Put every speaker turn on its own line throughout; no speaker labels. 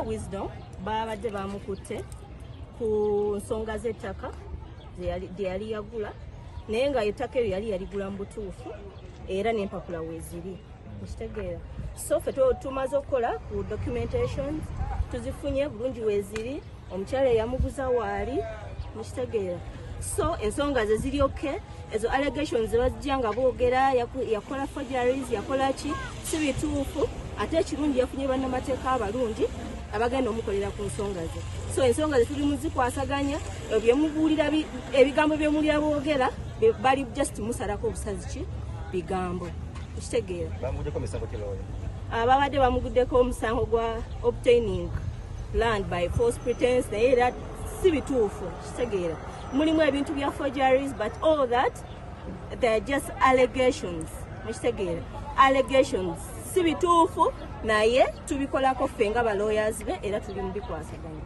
Wisdom babadde bamukutte ku nsonga z'ettaka yali yagula naye nga ettaka eryo yali yaligula mu butuufu era n'empapula weeziri mukitegeera so ffe tumaze okukola ku documentations tuzifunye bulungi weeziri omukyala eyamuguza waali mukitegeera so ensonga ze ziri oke ezo allegations zebajja nga boogera yakola forgeries yakola ki si bituufu ate ekirungi yafunye bannamateeka abalungi abagenda omukolera ku nsonga ze so ensonga ze tuli muzikwasaganya byemubuulira ebigambo byemuulira boogera bali just musalako obusazi ki bigambo kitegeera babadde bamuguddeko omusango gwa obtaining land by false pretense naye era si bituufu kitegeera mulimu ebintu bya forgeries but all that they are just allegations mukitegeera allegations si bituufu naye tubikolako ffe nga ba lawyers be era tuli mubikwasaganya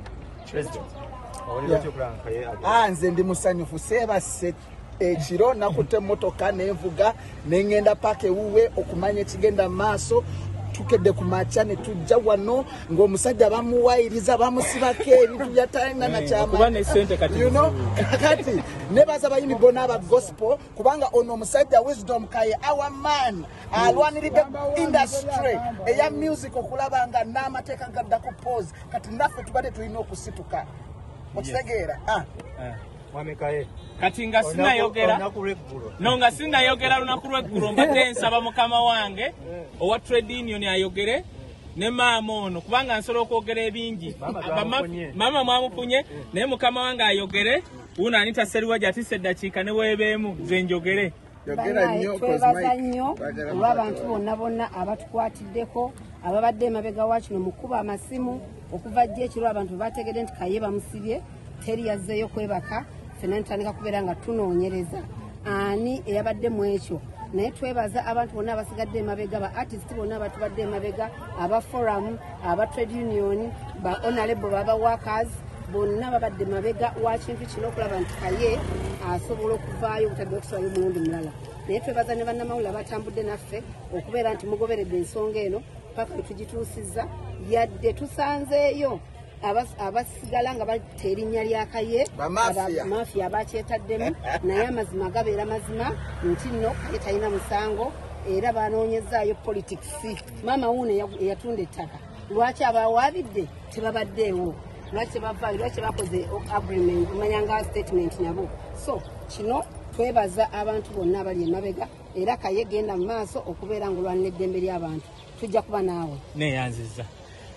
nze ndi musanyufu seebase ekiro nakutte emmotoka nenvuga nengenda paka ewuwe okumanya ekigenda maaso tukedde ku makya ne tujja wano ng'omusajja bamuwayiriza bamusibako ebintu byatalina nakyakati nebaza bayimbi bona aba gospel kubanga ono omusajja Wisdom Kaye our man alwaniridde industry eya music okulaba nga n'amateeka gaddako pause kati naffe tubadde tulina okusituka okitegeera
Mwamekaye kati nga sinayogera nga sinayogera lunaku lw'eggulo mbadde nsaba mukama wange owa trade union ayogere ne maama ono kubanga nsobola okwogera ebingi maama mwamufunye naye mukama wange ayogere uno anita Seriwaja atisse eddakiika ne weebeemu nze njogere
twebaza nnyo olw'abantu bonna abatukwatiddeko ababadde emabega wa kino mu kkuba amasimu okuva jjo ekiro abantu bategedde nti Kaye bamusibye teri yazzeeyo kwebaka fena ntandika kubeera nga tunoonyereza ani eyabadde mu ekyo naye twebaza abantu bonna abasigadde emabega ba artist bonna abatubadde emabega aba forum aba trade union ba honorable baba workers bonna babadde mabega wa kintu kino okulaba nti Kaye asobola okuvaayo obutadde okusalayo omulundi mulala naye twebaza ne bannamawulire abatambudde naffe okubeera nti mugoberedde ensonga eno paka tugituusizza yadde tusanzeeyo abasigala nga batta erinnya lya Kaye mafiya abakyetaddemu naye amazima gabeera mazima nti nno Kaye talina musango era banoonyezaayo politics maama wuuno eyatunda ettaka lwaki abawaabidde tebabaddeewo lwaki tebavaayo lwaki bakoze agreement omanyanga statement nabo so kino twebaza abantu bonna abali emabega era Kaye genda mu maaso okubeera ng'olwanira eddembe ly'abantu tujja kuba naawe
neeyanziza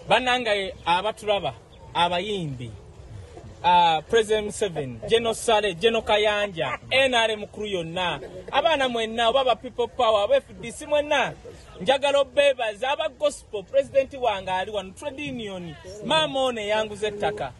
bannange abatulaba abayimbi President Museveni General Sale General Kayanja NRM crew yonna abaana mwenna oba ba people power aba FDC mwenna njagala obebaza aba gospel president wange ali wano trade union maama ono yanguze ettaka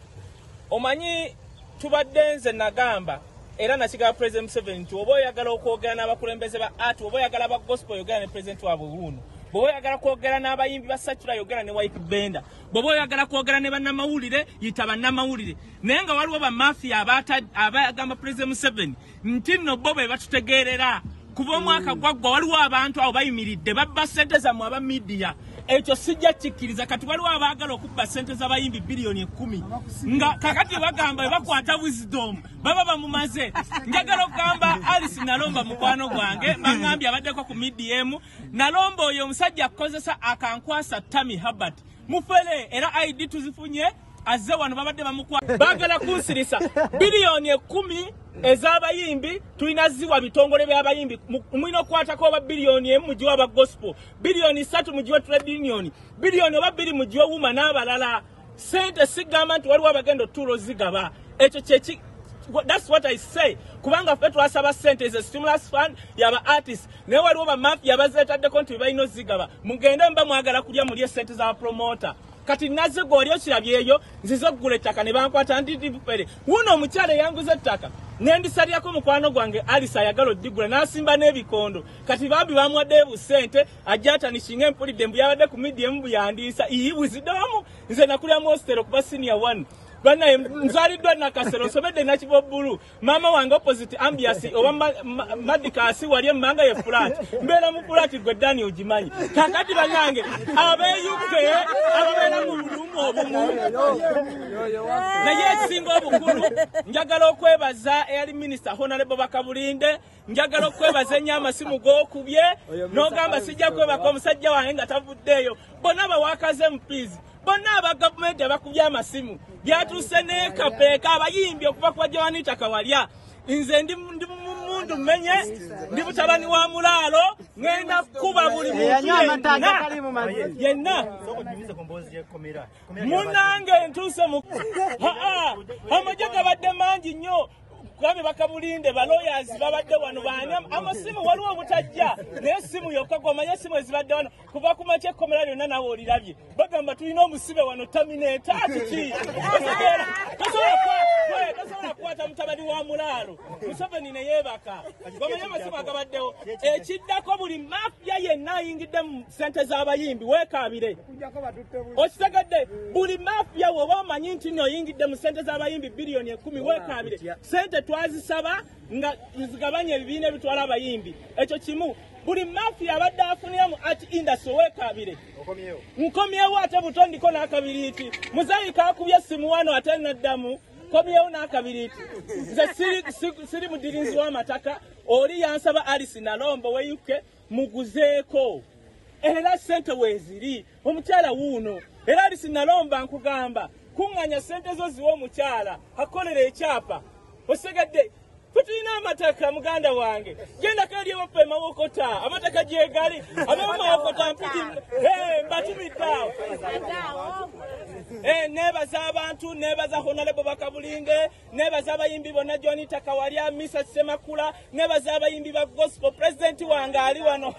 omanyi tubadde nze nagamba era nakigaba President Museveni nti oba oyagala okwogera n'abakulembeze ba art oba oyagala ba gospel yogera ne president waabwe wuuno bobo yagala kwogera n'abayimbi ba Satura yogera ne White Benda bobo yagala kwogera ne bannamawulire yita bannamawulire naye nga waliwo bamafia abagamba President Museveni nti nno bo be batutegeerera kuva omwaka gwaggwa waliwo abantu abo bayimiridde babba ssente zammwe aba media ekyo sijja kikkiriza kati waliwo abaagala okubba ssente z'abayimbi bilioni 10 nga kakati bagamba bakwata Wisdom baba bamumaze njagala okugamba Alice Nalomba mukwano gwange bangambye abaddeko ku medium Nalomba oyo omusajja akozesa akankwasa Tammy Herbert mufere era ID tuzifunye azze wano babadde bamukwa bagala kunsirisa bilioni 10 ez'abayimbi tulina ziwa bitongole by'abayimbi mwino okwatako oba bilioni 1 mugiwa aba gospel bilioni 3 mugiwa trade union bilioni oba 2 mugiwa wuma n'abalala sente sigamba nti waliwo abagendo tulo zigaba ekyo kyeki that's what I say kubanga ffe twasaba sente ze stimulus fund yaba artists naye waliwo bamafia bazeetaddeko nti balina zigaba mugende mba mwagala kulya muli sente za promoter kati naze gwolyo kirabyeyo nzizo gule ettaka ne bankwata ndipere wuno omukyala yanguze ettaka nendisalyako mukwano gwange Alisa ayagala oddigula n'asimba n'ebikondo kati bambi bamwadde busente ajjatanishinga empulidde mbu yabadde ku medium buyandiisa Wisdom nze nakulya mostero kuba senior 1 bana nzaliddwa na kasero sobedde na kibobulu mama wange opposite ambiasi oba madikasi wali emmanga ye flat mbera mu flat gwe Daniel ujimanyi kakati banyange abeyuke ababera mu bulumu obumu naye ekisinga obukulu njagala okwebaza eyali minister Honorable Bakabulinde njagala okwebaza ennyo amasimu g'okubye n'ogamba sijja kwebaka omusajja wange nga tavuddeeyo bonna bawakaze MPs bonna aba gavumenti abakubye amasimu byatuuse n'ekapeeka abayimbi okuva kwa Joanita Kawalya nze ndi mundu mmenye ndi butabani wa mulaalo ngenda kuba buli muntu yenna munange ntuuse mu amagye gabadde mangi nnyo Kwame Bakabulinde ba lawyers babadde wano baanya amasimu waliwo obutajja naye simu yokka gwamanya simu ezibadde wano kuva ku makye komera lyonna nawe olirabye bagamba tulina omusibe wano terminator atiki tasobola kukwata mutabani wa mulaalo Museveni ne yeebaka gwamanya amasimu agabaddewo ekiddako buli mafia yenna ayingidde mu sente z'abayimbi weekaabire okitegedde buli mafia woba omanyi nti oyingidde mu sente z'abayimbi biliyoni 10 weekaabire sente twazisaba nga zigabanye ebibiina ebitwala abayimbi ekyo kimu buli mafia abadde afunira mu art industry weekaabire nkomyewo ate butondiko n'akabiriiti muzayika akubye essimu wano ate naddamu komyewo n'akabiriiti nze siri mudirinzi w'amataka oli yansaba Alice Nalombo weyuke muguzeeko era sente weeziri omukyala wuuno era Alice Nalombo nkugamba kuŋŋanya sente zo ziwa omukyala akolera ekyapa osegadde tutulina amataka muganda wange genda kali ope mawokota amataka gyegali abema mawokota mpigi mbatumiddawo nebaza abantu nebaza Honorable Bakabulinde nebaza abayimbi bonna Joanita Kawalya Misa Semakula nebaza abayimbi ba gospel president wange ali wano